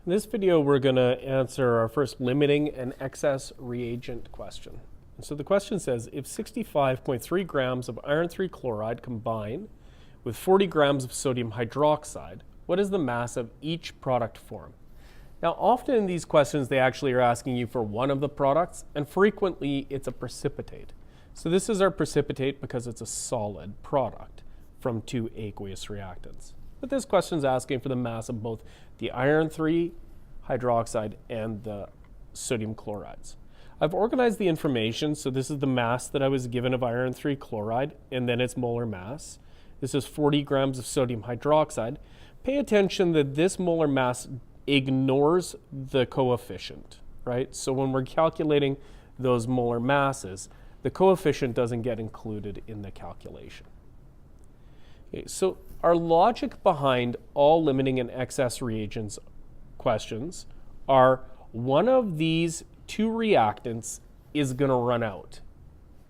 In this video, we're going to answer our first limiting and excess reagent question. And so the question says, if 65.3 grams of iron 3 chloride combine with 40 grams of sodium hydroxide, what is the mass of each product form? Now, often in these questions, they actually are asking you for one of the products, and frequently it's a precipitate. So this is our precipitate because it's a solid product from two aqueous reactants. But this question is asking for the mass of both the iron 3 hydroxide and the sodium chlorides. I've organized the information, so this is the mass that I was given of iron 3 chloride, and then its molar mass. This is 40 grams of sodium hydroxide. Pay attention that this molar mass ignores the coefficient, right? So when we're calculating those molar masses, the coefficient doesn't get included in the calculation. Okay, so our logic behind all limiting and excess reagents questions are one of these two reactants is going to run out.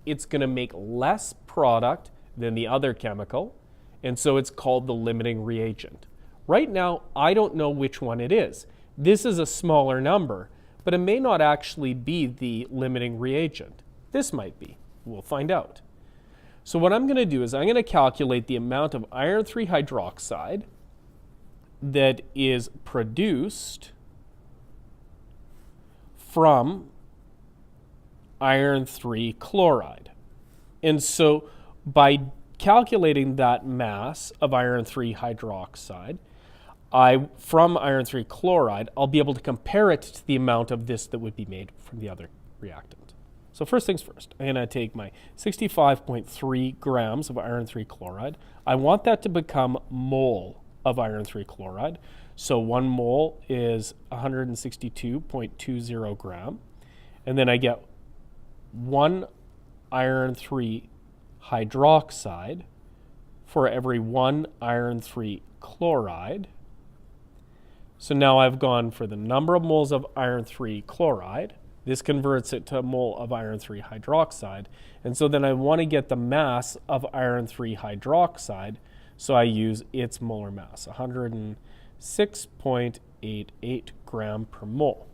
It's going to make less product than the other chemical, and so it's called the limiting reagent. Right now, I don't know which one it is. This is a smaller number, but it may not actually be the limiting reagent. This might be. We'll find out. So what I'm going to do is I'm going to calculate the amount of iron 3 hydroxide that is produced from iron 3 chloride. And so by calculating that mass of iron 3 hydroxide from iron 3 chloride, I'll be able to compare it to the amount of this that would be made from the other reactant. So first things first, I'm going to take my 65.3 grams of iron 3 chloride. I want that to become mole of iron 3 chloride. So 1 mole is 162.20 gram. And then I get 1 iron 3 hydroxide for every 1 iron 3 chloride. So now I've gone for the number of moles of iron 3 chloride. This converts it to a mole of iron 3 hydroxide. And so then I want to get the mass of iron 3 hydroxide, so I use its molar mass, 106.88 gram per mole.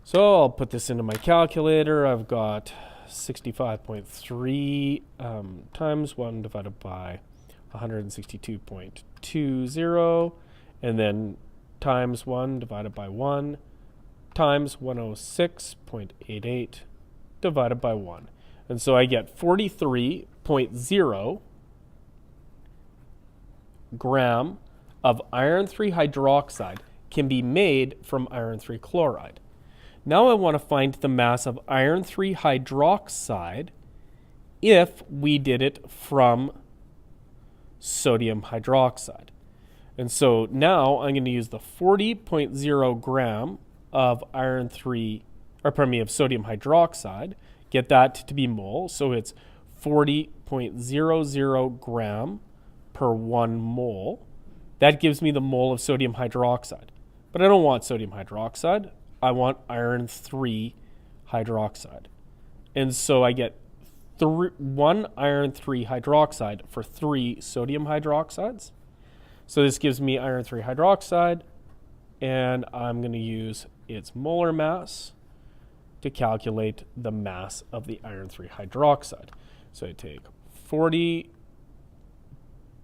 So I'll put this into my calculator. I've got 65.3 times 1 divided by 162.20, and then times 1 divided by 1, times 106.88 divided by 1. And so I get 43.0 gram of iron 3 hydroxide can be made from iron 3 chloride. Now I want to find the mass of iron 3 hydroxide if we did it from sodium hydroxide. And so now I'm going to use the 40.0 gram of of sodium hydroxide, get that to be mole, so it's 40.00 gram per 1 mole. That gives me the mole of sodium hydroxide. But I don't want sodium hydroxide, I want iron 3 hydroxide. And so I get 1 iron 3 hydroxide for 3 sodium hydroxides. So this gives me iron 3 hydroxide, and I'm going to use its molar mass to calculate the mass of the iron 3 hydroxide. So I take 40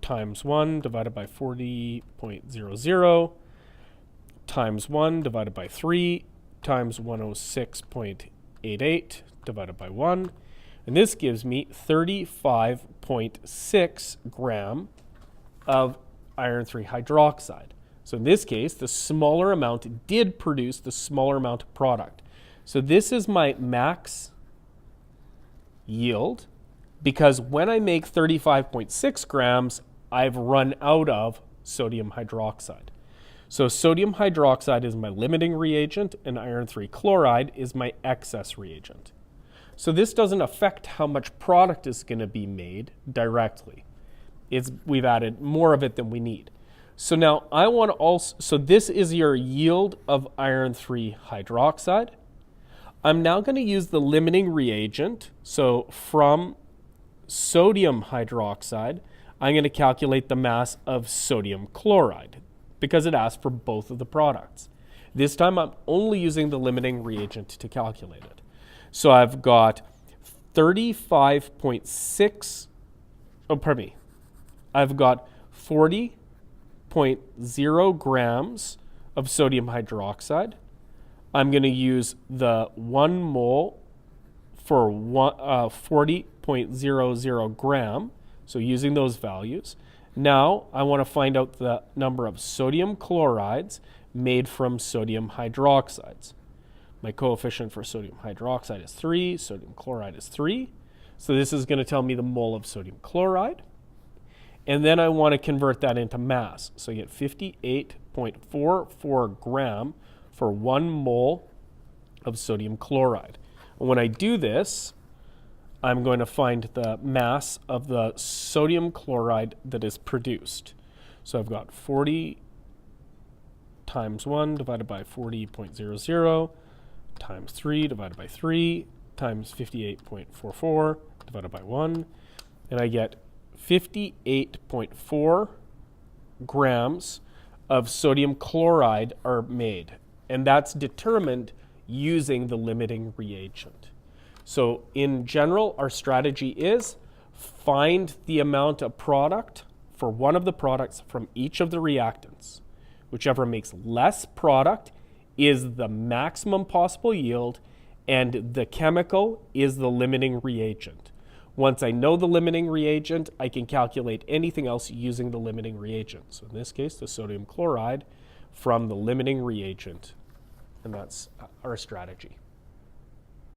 times 1 divided by 40.00 times 1 divided by 3 times 106.88 divided by 1. And this gives me 35.6 gram of iron 3 hydroxide. So in this case, the smaller amount did produce the smaller amount of product. So this is my max yield, because when I make 35.6 grams, I've run out of sodium hydroxide. So sodium hydroxide is my limiting reagent, and iron 3 chloride is my excess reagent. So this doesn't affect how much product is going to be made directly. We've added more of it than we need. So now I want to also, so this is your yield of iron 3 hydroxide. I'm now going to use the limiting reagent. So from sodium hydroxide, I'm going to calculate the mass of sodium chloride, because it asks for both of the products. This time I'm only using the limiting reagent to calculate it. So I've got 35.6, I've got 40.0 grams of sodium hydroxide. I'm going to use the 1 mole for 40.00 gram, so using those values. Now I want to find out the number of sodium chlorides made from sodium hydroxides. My coefficient for sodium hydroxide is 3, sodium chloride is 3. So this is going to tell me the mole of sodium chloride. And then I want to convert that into mass. So I get 58.44 gram for 1 mole of sodium chloride. And when I do this, I'm going to find the mass of the sodium chloride that is produced. So I've got 40 times 1 divided by 40.00 times 3 divided by 3 times 58.44 divided by 1. And I get 58.4 grams of sodium chloride are made. And that's determined using the limiting reagent. So in general, our strategy is find the amount of product for one of the products from each of the reactants. Whichever makes less product is the maximum possible yield, and the chemical is the limiting reagent. Once I know the limiting reagent, I can calculate anything else using the limiting reagent. So in this case, the sodium chloride from the limiting reagent. And that's our strategy.